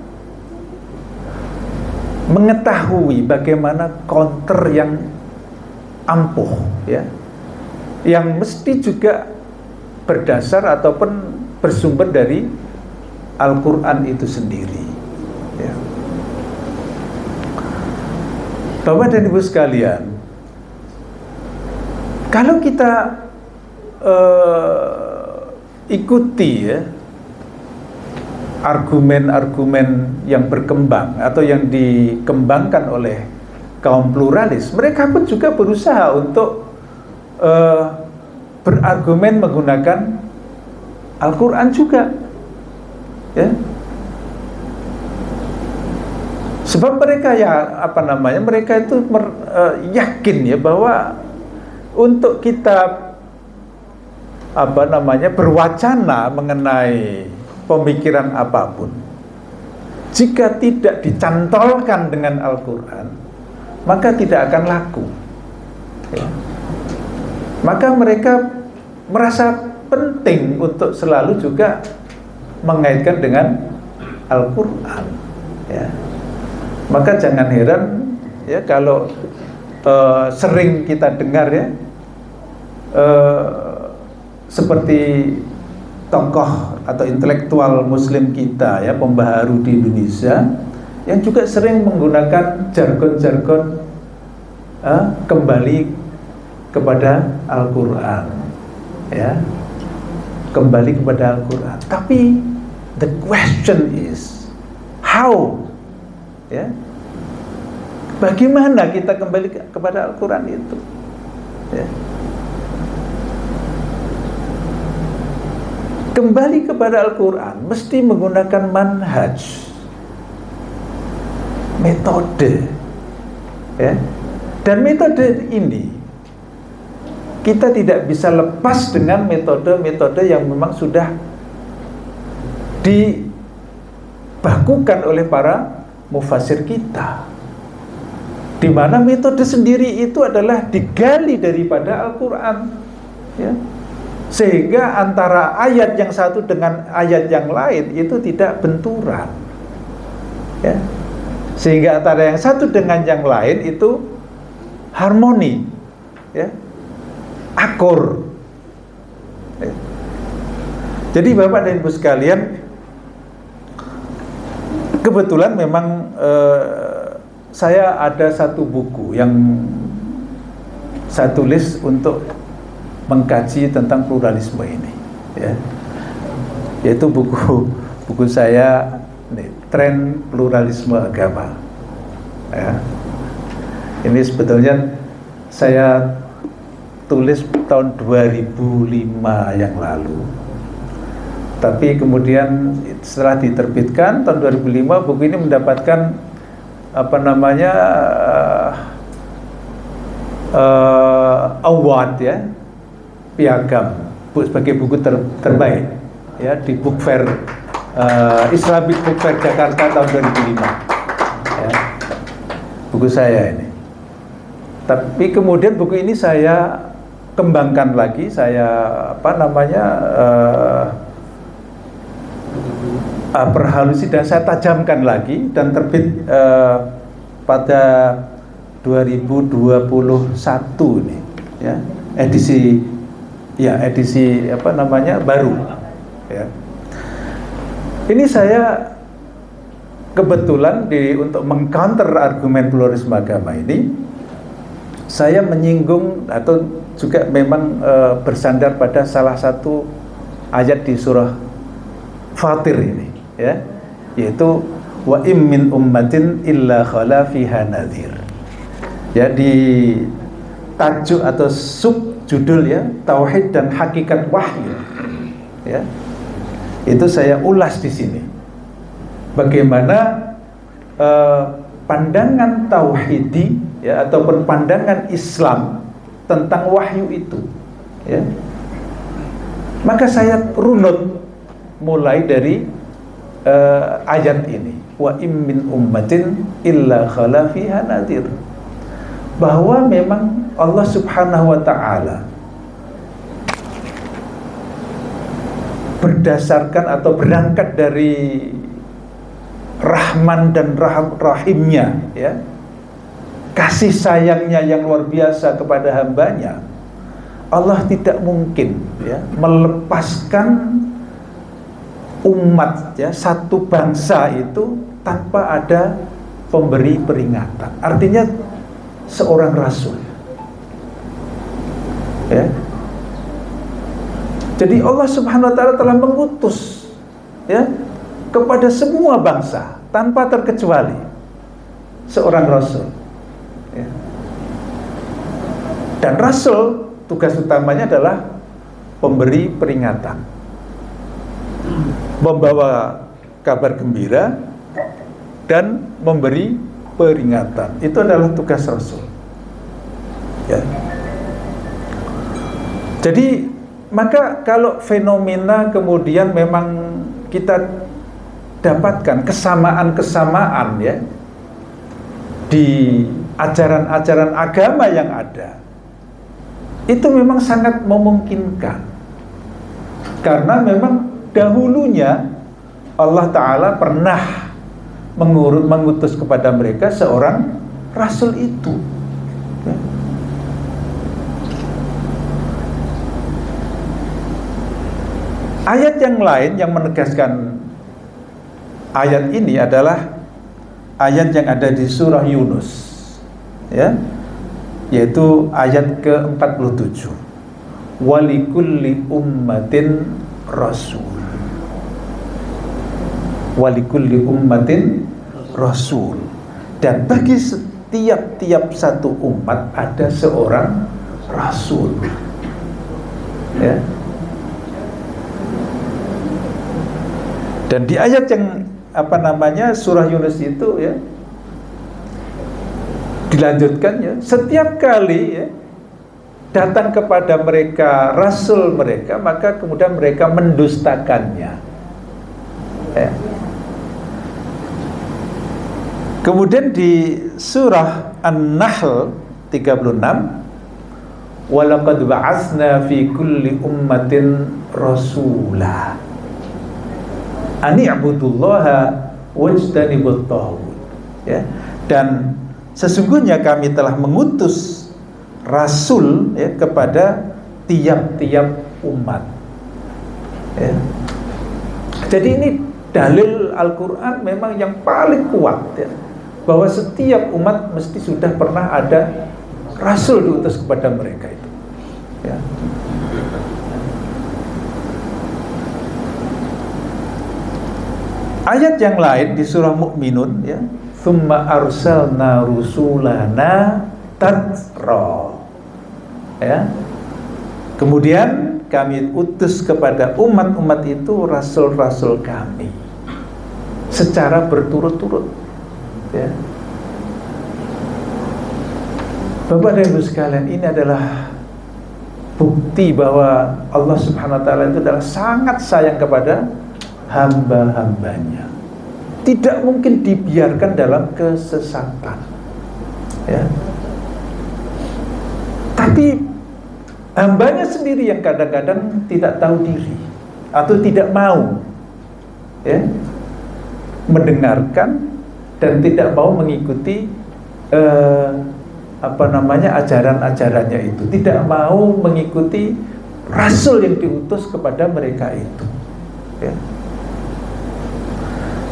mengetahui bagaimana counter yang ampuh ya, yang mesti juga berdasar ataupun bersumber dari Al-Quran itu sendiri ya. Bapak dan Ibu sekalian, kalau kita ikuti ya argumen-argumen yang berkembang atau yang dikembangkan oleh kaum pluralis, mereka pun juga berusaha untuk berargumen menggunakan Al-Quran juga ya. Sebab mereka mereka itu yakin ya bahwa untuk kita berwacana mengenai pemikiran apapun, jika tidak dicantolkan dengan Al-Quran, maka tidak akan laku ya. Maka mereka merasa penting untuk selalu juga mengaitkan dengan Al-Quran ya. Maka jangan heran ya kalau sering kita dengar ya seperti tokoh atau intelektual muslim kita ya, pembaharu di Indonesia yang juga sering menggunakan jargon-jargon kembali kepada Al-Quran ya, kembali kepada Al-Quran. Tapi the question is how ya, bagaimana kita kembali kepada Al-Quran itu ya. Kembali kepada Al-Quran mesti menggunakan manhaj, metode ya. Dan metode ini kita tidak bisa lepas dengan metode-metode yang memang sudah dibakukan oleh para mufassir kita, di mana metode sendiri itu adalah digali daripada Al-Quran ya. Sehingga antara ayat yang satu dengan ayat yang lain itu tidak benturan ya. Sehingga antara yang satu dengan yang lain itu harmoni ya, akur ya. Jadi Bapak dan Ibu sekalian, kebetulan memang saya ada satu buku yang saya tulis untuk mengkaji tentang pluralisme ini ya, yaitu buku saya nih, Tren Pluralisme Agama ya. Ini sebetulnya saya tulis tahun 2005 yang lalu, tapi kemudian setelah diterbitkan tahun 2005 buku ini mendapatkan award ya, piagam sebagai buku terbaik ya di Book Fair Islamic Book Fair Jakarta tahun 2005 ya, buku saya ini. Tapi kemudian buku ini saya kembangkan lagi, saya perhalusi dan saya tajamkan lagi, dan terbit pada 2021 ini ya, edisi baru ya. Ini saya kebetulan untuk mengcounter argumen pluralisme agama ini, saya menyinggung atau juga memang bersandar pada salah satu ayat di surah Fatir ini ya, yaitu wa im min ummatin illa khala fiha nadhir. Ya, di tajuk atau subjudul ya, Tauhid dan Hakikat Wahyu. Ya. Itu saya ulas di sini. Bagaimana pandangan tauhidi ya, ataupun pandangan Islam tentang wahyu itu. Ya. Maka saya runut mulai dari ayat ini. Wa im min ummatin illa khala fiha nadhir. Bahwa memang Allah Subhanahu wa taala berdasarkan atau berangkat dari Rahman dan Rahimnya ya, kasih sayangnya yang luar biasa kepada hambanya, Allah tidak mungkin ya melepaskan umat ya, satu bangsa itu tanpa ada pemberi peringatan. Artinya seorang rasul ya. Jadi Allah Subhanahu wa taala telah mengutus ya kepada semua bangsa tanpa terkecuali seorang rasul ya. Dan rasul tugas utamanya adalah pemberi peringatan, membawa kabar gembira dan memberi peringatan. Itu adalah tugas rasul ya. Jadi maka kalau fenomena kemudian memang kita dapatkan kesamaan-kesamaan ya di ajaran-ajaran agama yang ada, itu memang sangat memungkinkan, karena memang dahulunya Allah Ta'ala pernah mengutus kepada mereka seorang rasul itu ya. Ayat yang lain yang menegaskan ayat ini adalah ayat yang ada di surah Yunus ya, yaitu ayat ke-47. Walikulli ummatin rasul. Walikulli ummatin rasul. Dan bagi setiap satu umat ada seorang rasul. Ya. Dan di ayat yang surah Yunus itu ya dilanjutkan ya, setiap kali ya datang kepada mereka rasul mereka, maka kemudian mereka mendustakannya ya. Kemudian di surah An-Nahl 36, walaqad ba'atsna fi kulli ummatin rasula ani'budullaha wajtanibut taghut ya. Dan sesungguhnya kami telah mengutus rasul ya kepada tiap-tiap umat ya. Jadi ini dalil Al-Quran memang yang paling kuat ya, bahwa setiap umat mesti sudah pernah ada rasul diutus kepada mereka itu ya. Ayat yang lain di surah Mu'minun ya, tsumma arsalna rusulana tatra ya. Kemudian kami utus kepada umat-umat itu rasul-rasul kami secara berturut-turut ya. Bapak dan Ibu sekalian, ini adalah bukti bahwa Allah Subhanahu wa taala itu adalah sangat sayang kepada hamba-hambanya. Tidak mungkin dibiarkan dalam kesesatan ya. Tapi hambanya sendiri yang kadang-kadang tidak tahu diri atau tidak mau ya mendengarkan dan tidak mau mengikuti ajaran-ajarannya itu, tidak mau mengikuti rasul yang diutus kepada mereka itu ya.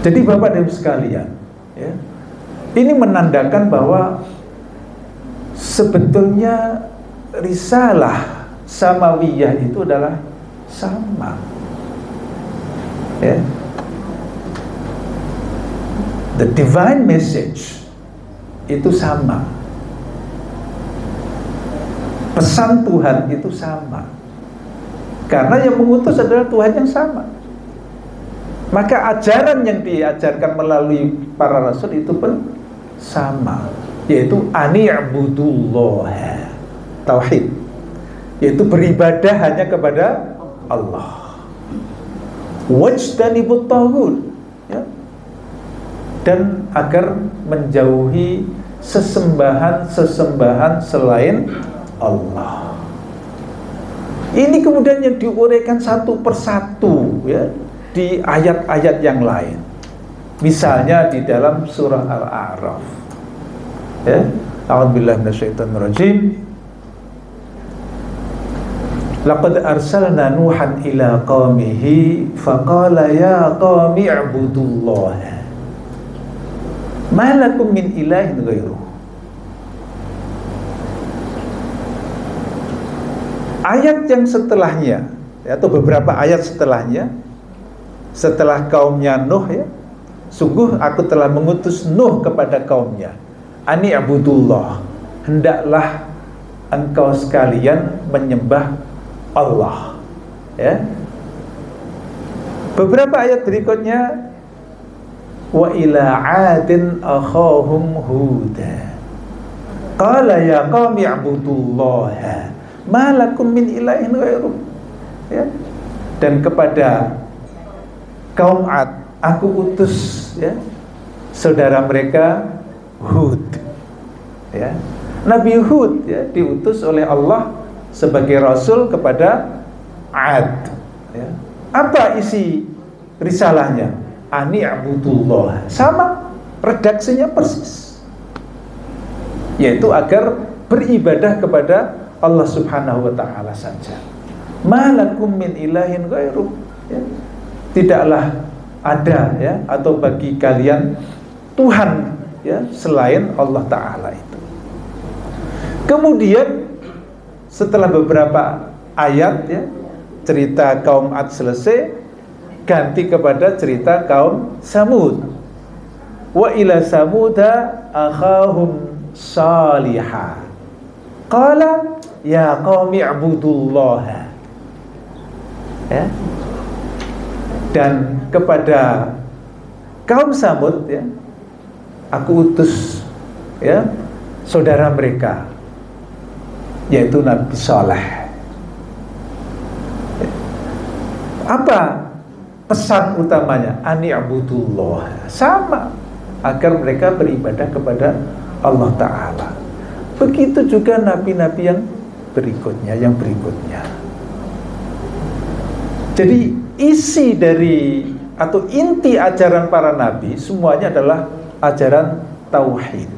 Jadi Bapak dan Ibu sekalian ya, ini menandakan bahwa sebetulnya risalah samawiyah itu adalah sama ya. The divine message itu sama pesan Tuhan itu sama. Karena yang mengutus adalah Tuhan yang sama. Maka ajaran yang diajarkan melalui para rasul itu pun sama, yaitu ani'budullah, tauhid, yaitu beribadah hanya kepada Allah. Wajtanibut taghut, ya, dan agar menjauhi sesembahan selain Allah. Ini kemudian yang diuraikan satu persatu, ya, di ayat-ayat yang lain. Misalnya di dalam surah Al-A'raf, ya, a'udzubillahi minasyaitonirrajim. Laqad arsalna Nuhan ila qaumihi faqala ya qaumi i'budullaha ma lakum min ilahin ghairuh. Ayat yang setelahnya, atau beberapa ayat setelahnya, setelah kaumnya Nuh, ya, sungguh aku telah mengutus Nuh kepada kaumnya, ani abudullah, hendaklah engkau sekalian menyembah Allah, ya. Beberapa ayat berikutnya, wa ila 'adin akhahum huda qala ya qaumi ibudullaha ma lakum min ilahin ghairuh, ya. Dan kepada kaum Ad aku utus, ya, saudara mereka Hud, ya. Nabi Hud, ya, diutus oleh Allah sebagai rasul kepada Ad, ya. Apa isi risalahnya? Ani abudullah, sama, redaksinya persis, yaitu agar beribadah kepada Allah subhanahu wa ta'ala saja. Malakum min ilahin ghairuh, ya. Tidaklah ada, ya, atau bagi kalian Tuhan, ya, selain Allah ta'ala itu. Kemudian setelah beberapa ayat, ya, cerita kaum Ad selesai, ganti kepada cerita kaum Samud. Wa ila samuda akhahum salihah qala ya qaumi ibudullaha, ya. Dan kepada kaum Samud, ya, aku utus, ya, saudara mereka, yaitu Nabi Saleh. Apa pesan utamanya? Ani abudullah, sama, agar mereka beribadah kepada Allah Ta'ala. Begitu juga nabi-nabi yang berikutnya, Jadi isi dari atau inti ajaran para nabi semuanya adalah ajaran tauhid,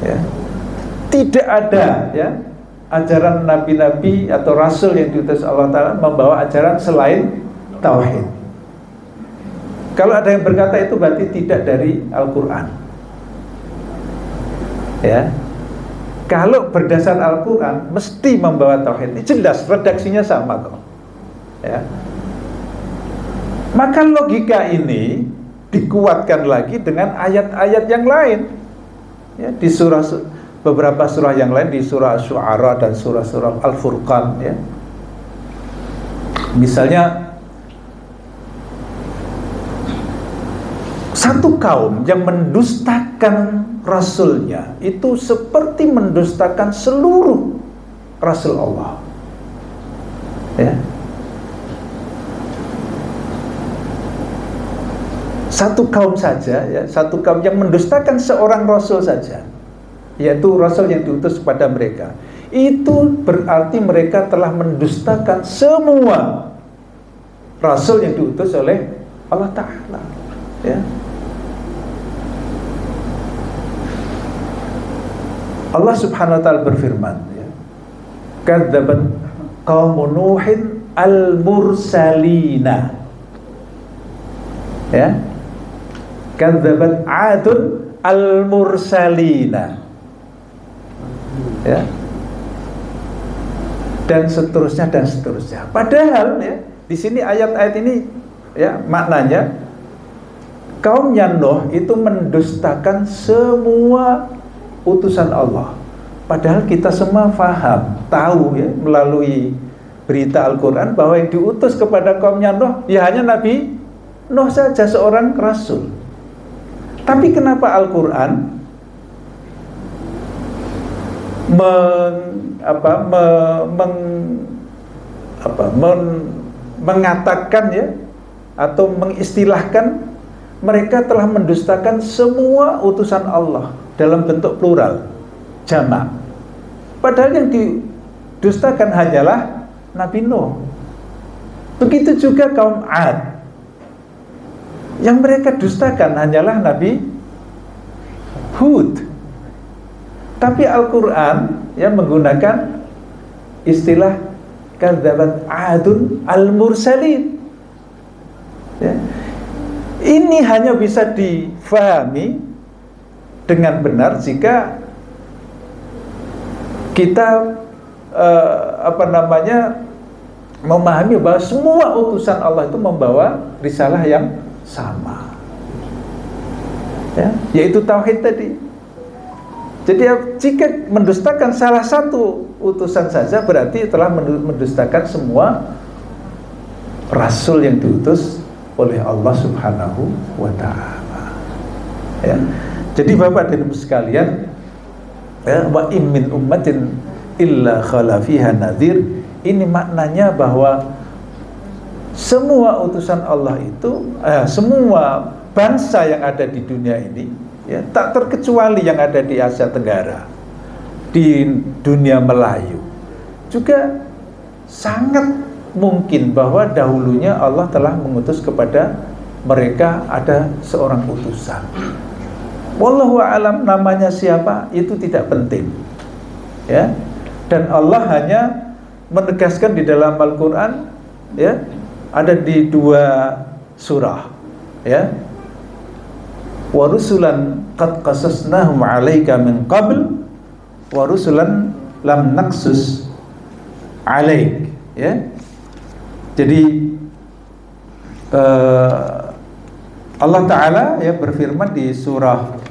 ya. Tidak ada, ya, ajaran nabi-nabi atau rasul yang diutus Allah Ta'ala membawa ajaran selain tauhid. Kalau ada yang berkata itu berarti tidak dari Al-Quran, ya. Kalau berdasar Al-Quran mesti membawa tauhid. Ini jelas, redaksinya sama kok, ya. Maka logika ini dikuatkan lagi dengan ayat-ayat yang lain, ya, di surah, beberapa surah yang lain, di surah Asy-Syu'ara dan surah-surah Al-Furqan, ya. Misalnya satu kaum yang mendustakan rasulnya itu seperti mendustakan seluruh rasul Allah, ya. Satu kaum saja, ya, satu kaum yang mendustakan seorang rasul saja, yaitu rasul yang diutus kepada mereka, itu berarti mereka telah mendustakan semua rasul yang diutus oleh Allah Ta'ala, ya. Allah subhanahu wa ta'ala berfirman, ya, kadzabat qaum Nuhin al-mursalina, ya, kadzabat Adun al-mursalina, ya, dan seterusnya dan seterusnya. Padahal, ya, di sini ayat-ayat ini, ya, maknanya kaumnya Nuh itu mendustakan semua utusan Allah, Padahal kita semua faham, tahu ya melalui berita Al-Quran bahwa yang diutus kepada kaumnya Nuh ya hanya Nabi Nuh saja, seorang rasul. Tapi kenapa Al-Quran mengatakan ya atau mengistilahkan mereka telah mendustakan semua utusan Allah dalam bentuk plural, jamak. Padahal yang didustakan hanyalah Nabi Nuh. Begitu juga kaum Ad, yang mereka dustakan hanyalah Nabi Hud. Tapi Al-Quran yang menggunakan istilah kadzabat Adun al-mursalin ya. Ini hanya bisa difahami dengan benar jika kita memahami bahwa semua utusan Allah itu membawa risalah yang sama ya, yaitu tauhid tadi. Jadi jika mendustakan salah satu utusan saja berarti telah mendustakan semua rasul yang diutus oleh Allah Subhanahu wa ta'ala ya. Jadi Bapak dan Ibu sekalian ya, wa in min ummatin illa khala fiha nadhir, ini maknanya bahwa semua utusan Allah itu semua bangsa yang ada di dunia ini ya, tak terkecuali yang ada di Asia Tenggara, di dunia Melayu juga sangat mungkin bahwa dahulunya Allah telah mengutus kepada mereka ada seorang utusan. Wallahu a'lam, namanya siapa itu tidak penting ya. Dan Allah hanya menegaskan di dalam Al-Quran ya, ada di 2 surah ya, wa rusulan qad qasasnahum 'alaika min qabl wa rusulan lam naqsus 'alaik ya. Jadi Allah Ta'ala ya berfirman di surah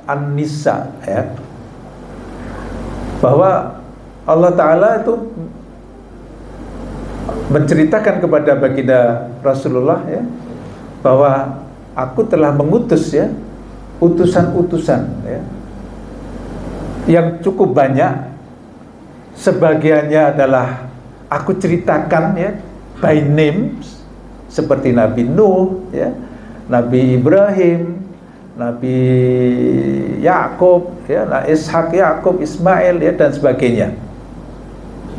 An-Nisa ya, bahwa Allah Ta'ala itu menceritakan kepada baginda Rasulullah ya, bahwa aku telah mengutus ya utusan-utusan ya, yang cukup banyak. Sebagiannya adalah aku ceritakan ya by names, seperti Nabi Nuh ya, Nabi Ibrahim, Nabi Yakub ya, Ishak, Yakub, Ismail ya, dan sebagainya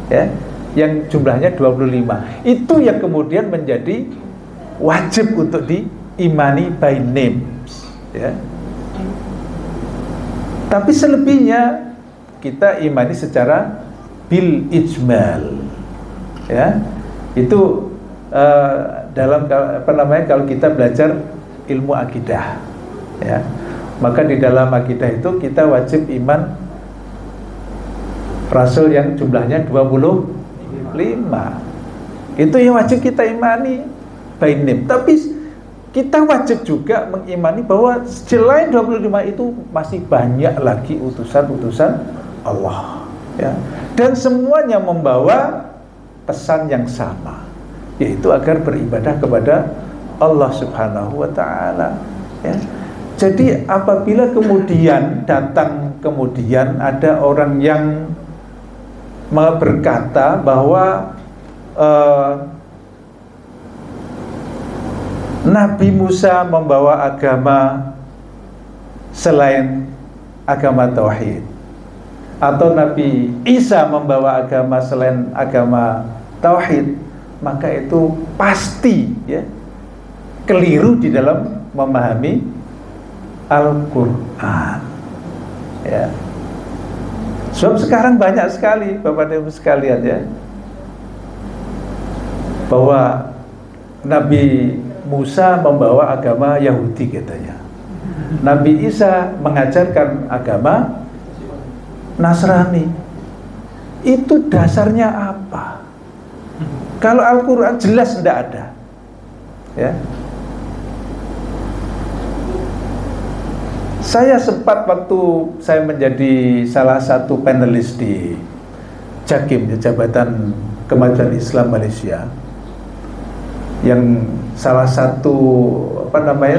ya, yang jumlahnya 25. Itu yang kemudian menjadi wajib untuk diimani by names ya. Tapi selebihnya kita imani secara bil ijmal ya. Itu dalam kalau kita belajar ilmu akidah ya, maka di dalam akidah itu kita wajib iman rasul yang jumlahnya 25. Itu yang wajib kita imani by name. Tapi kita wajib juga mengimani bahwa selain 25 itu masih banyak lagi utusan-utusan Allah ya. Dan semuanya membawa pesan yang sama, yaitu agar beribadah kepada Allah Subhanahu wa ta'ala ya. Jadi apabila kemudian ada orang yang berkata bahwa Nabi Musa membawa agama selain agama tauhid, atau Nabi Isa membawa agama selain agama tauhid, maka itu pasti ya keliru di dalam memahami Al-Quran ya. Sebab sekarang banyak sekali Bapak dan Ibu sekalian ya, bahwa Nabi Musa membawa agama Yahudi katanya, Nabi Isa mengajarkan agama Nasrani. Itu dasarnya apa? Kalau Al-Quran jelas tidak ada. Ya. Saya sempat waktu saya menjadi salah satu panelis di Jakim, Jabatan Kemajuan Islam Malaysia, yang salah satu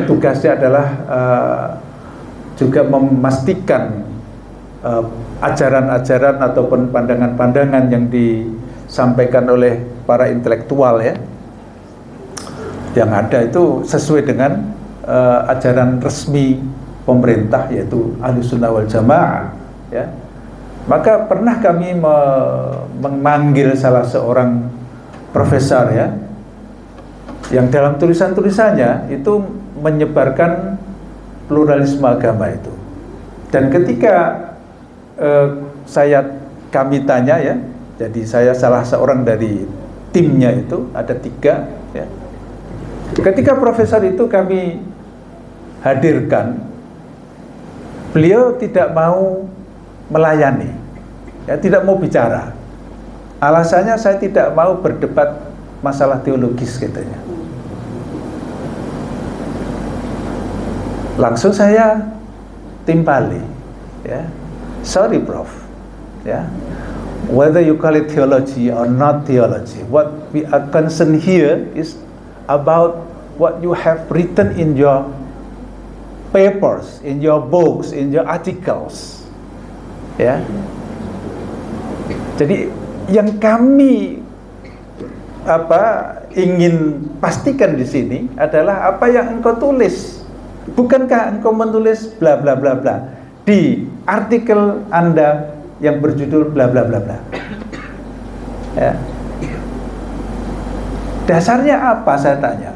tugasnya adalah juga memastikan ajaran-ajaran ataupun pandangan-pandangan yang disampaikan oleh para intelektual ya, yang ada itu sesuai dengan ajaran resmi pemerintah, yaitu Ahlussunnah wal Jamaah ya. Maka pernah kami memanggil salah seorang profesor ya, yang dalam tulisan-tulisannya itu menyebarkan pluralisme agama itu. Dan ketika kami tanya ya, jadi saya salah seorang dari timnya itu, ada 3 ya. Ketika profesor itu kami hadirkan, beliau tidak mau melayani ya, tidak mau bicara. Alasannya, saya tidak mau berdebat masalah teologis katanya. Langsung saya timpali ya, sorry Prof ya, whether you call it theology or not theology, what we are concerned here is about what you have written in your papers, in your books, in your articles ya. Jadi yang kami ingin pastikan di sini adalah apa yang engkau tulis. Bukankah engkau menulis bla bla bla bla di artikel Anda yang berjudul bla bla bla bla ya. Dasarnya apa, saya tanya.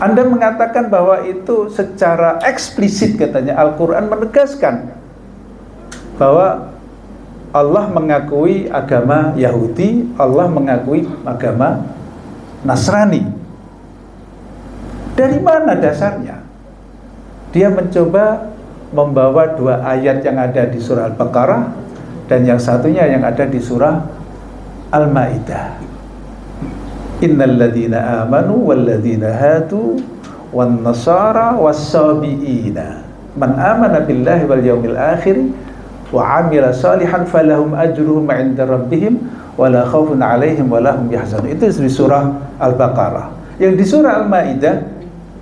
Anda mengatakan bahwa itu secara eksplisit, katanya Al-Quran menegaskan bahwa Allah mengakui agama Yahudi, Allah mengakui agama Nasrani. Dari mana dasarnya? Dia mencoba membawa 2 ayat yang ada di surah Al-Baqarah dan yang satunya yang ada di surah Al-Maidah. Innal ladzina amanu wal ladzina hadu wan nasara was-sabiina man amana billahi wal yaumil akhir wa amila salihan falahum ajruhum 'inda rabbihim wala khaufun 'alaihim wala hum yahzanun. Itu di surah Al-Baqarah. Yang di surah Al-Maidah,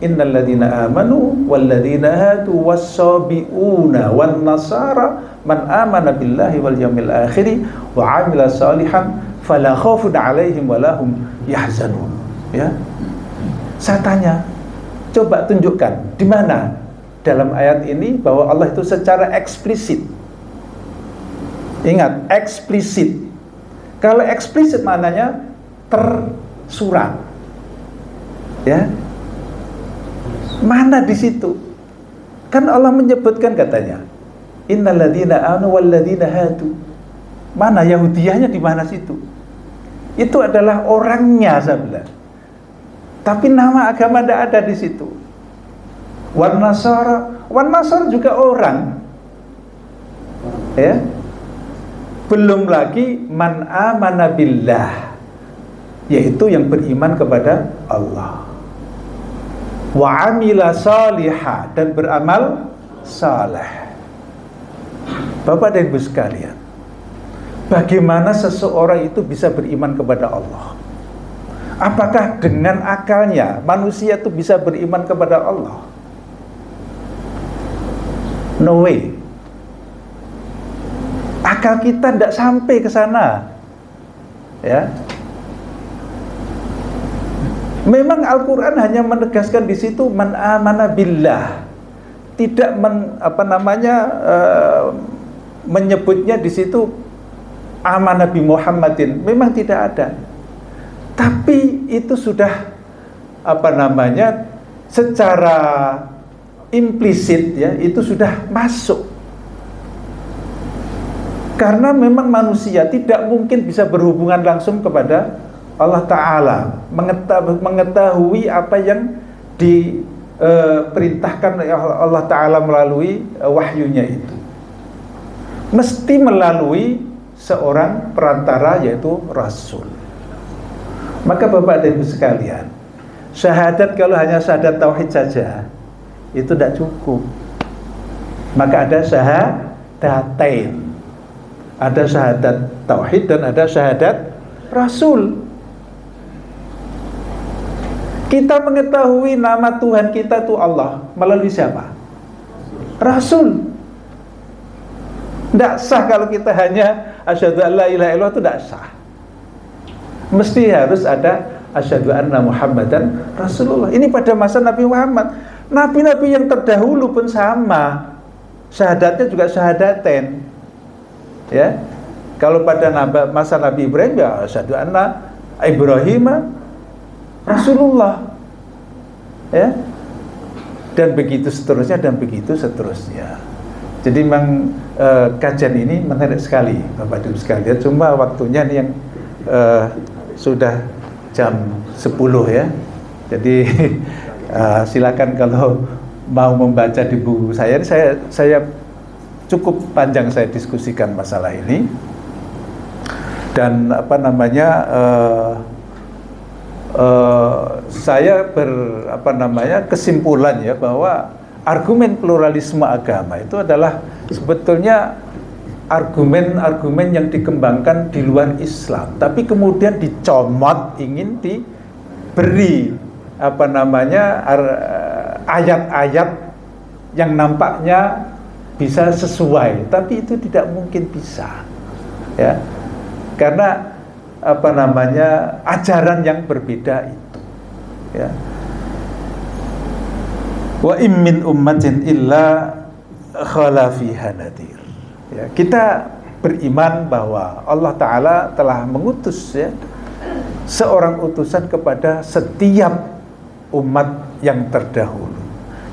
innal ladzina amanu wal ladzina hadu was-sabiuna wan nasara man amana billahi wal yaumil akhir wa amila salihan fala khaufun 'alaihim wala hum yahzanun ya. Saya tanya, coba tunjukkan di mana dalam ayat ini bahwa Allah itu secara eksplisit. Ingat, eksplisit. Kalau eksplisit maknanya tersurat ya. Mana di situ? Kan Allah menyebutkan, katanya innal ladzina amanu wal ladzina hadu. Mana Yahudiyahnya, di mana situ? Itu adalah orangnya, saya bilang. Tapi nama agama tidak ada di situ. Wan nasara juga orang. Ya. Belum lagi man amana billah, yaitu yang beriman kepada Allah. Wa amila salihah, dan beramal saleh. Bapak dan Ibu sekalian, bagaimana seseorang itu bisa beriman kepada Allah? Apakah dengan akalnya manusia itu bisa beriman kepada Allah? No way. Akal kita tidak sampai ke sana. Ya. Memang Al-Quran hanya menegaskan di situ man amana billah. Tidak menyebutnya di situ amanah bi Muhammadin, memang tidak ada. Tapi itu sudah secara implisit ya, itu sudah masuk. Karena memang manusia tidak mungkin bisa berhubungan langsung kepada Allah Ta'ala, mengetahui apa yang diperintahkan oleh Allah Ta'ala melalui wahyunya itu. mesti melalui seorang perantara, yaitu Rasul. Maka Bapak dan Ibu sekalian, syahadat kalau hanya syahadat tauhid saja itu tidak cukup. Maka ada syahadatain, ada syahadat tauhid dan ada syahadat Rasul. Kita mengetahui nama Tuhan kita itu Allah melalui siapa? Rasul. Tidak sah kalau kita hanya asyhadu an la ilaha illallah, itu tidak sah. Mesti harus ada asyhadu anna Muhammadan Rasulullah. Ini pada masa Nabi Muhammad. Nabi-nabi yang terdahulu pun sama, syahadatnya juga syahadaten. Ya, kalau pada masa Nabi Ibrahim ya asyhadu anna Ibrahim Rasulullah, ya, dan begitu seterusnya dan begitu seterusnya. Jadi memang kajian ini menarik sekali, Bapak Ibu sekalian. Cuma waktunya nih yang sudah jam 10 ya. Jadi silakan kalau mau membaca di buku saya. Saya cukup panjang saya diskusikan masalah ini. Dan saya kesimpulan ya bahwa argumen pluralisme agama itu adalah sebetulnya argumen-argumen yang dikembangkan di luar Islam, tapi kemudian dicomot, ingin diberi ayat-ayat yang nampaknya bisa sesuai, tapi itu tidak mungkin bisa, ya, karena ajaran yang berbeda itu, ya. Wa im min ummatin illa khala fiha nadir. Ya, kita beriman bahwa Allah Ta'ala telah mengutus, ya, seorang utusan kepada setiap umat yang terdahulu.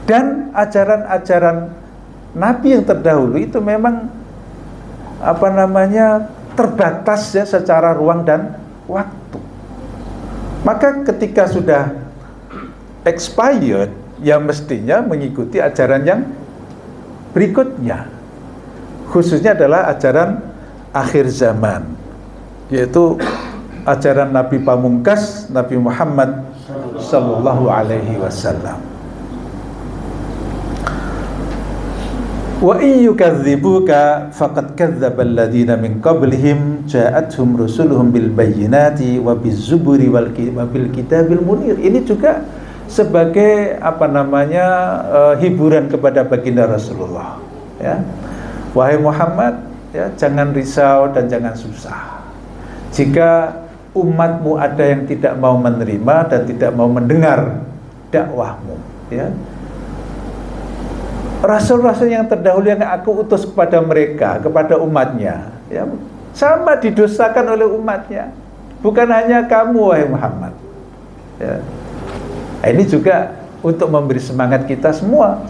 Dan ajaran-ajaran Nabi yang terdahulu itu memang terbatas ya secara ruang dan waktu. Maka ketika sudah expired, ya mestinya mengikuti ajaran yang berikutnya, khususnya adalah ajaran akhir zaman, yaitu ajaran Nabi pamungkas, Nabi Muhammad sallallahu alaihi wasallam. Wa iyyukadzibuka faqad kadzdzaba alladziina min qablihim ja'atuhum rusuluhum bil bayyinati wa bizzuburi wal kitabil munir. Ini juga sebagai hiburan kepada baginda Rasulullah, ya. Wahai Muhammad, ya, jangan risau dan jangan susah jika umatmu ada yang tidak mau menerima dan tidak mau mendengar dakwahmu, ya. Rasul-rasul yang terdahulu yang aku utus kepada mereka, kepada umatnya, ya, sama didosakan oleh umatnya. Bukan hanya kamu, wahai Muhammad, ya. Nah, ini juga untuk memberi semangat kita semua,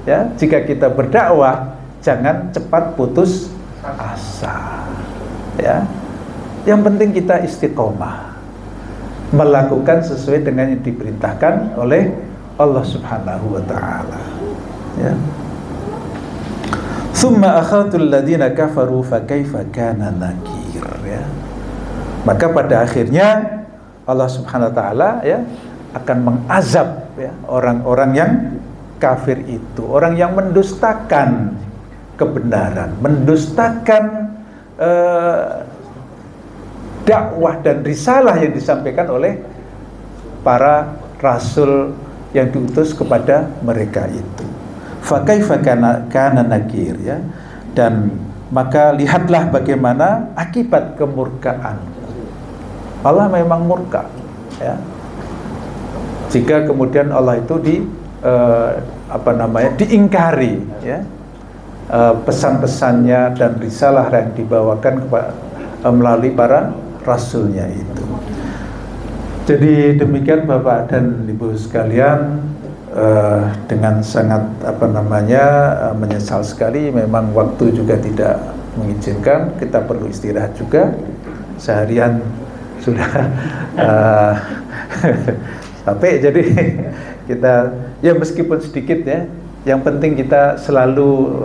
ya. Jika kita berdakwah, jangan cepat putus asa, ya. Yang penting kita istiqomah, melakukan sesuai dengan yang diperintahkan oleh Allah Subhanahu wa ta'ala, ya. Tsumma akhadul ladzina kafaru fa kaifa kana nakir, ya. Maka pada akhirnya Allah Subhanahu wa ta'ala, ya, akan mengazab, ya, orang-orang yang kafir itu, orang yang mendustakan kebenaran, mendustakan dakwah dan risalah yang disampaikan oleh para rasul yang diutus kepada mereka itu. Fa kaifa kana nakir, ya. Dan maka lihatlah bagaimana akibat kemurkaanku. Allah memang murka, ya. Jika kemudian Allah itu diingkari, ya, pesan-pesannya dan risalah yang dibawakan melalui para rasulnya itu. Jadi demikian Bapak dan Ibu sekalian, dengan sangat menyesal sekali, memang waktu juga tidak mengizinkan, kita perlu istirahat juga. Seharian sudah capek, jadi kita ya meskipun sedikit, ya, Yang penting kita selalu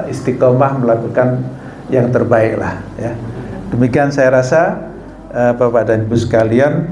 istiqomah melakukan yang terbaik lah ya. Demikian saya rasa Bapak dan Ibu sekalian,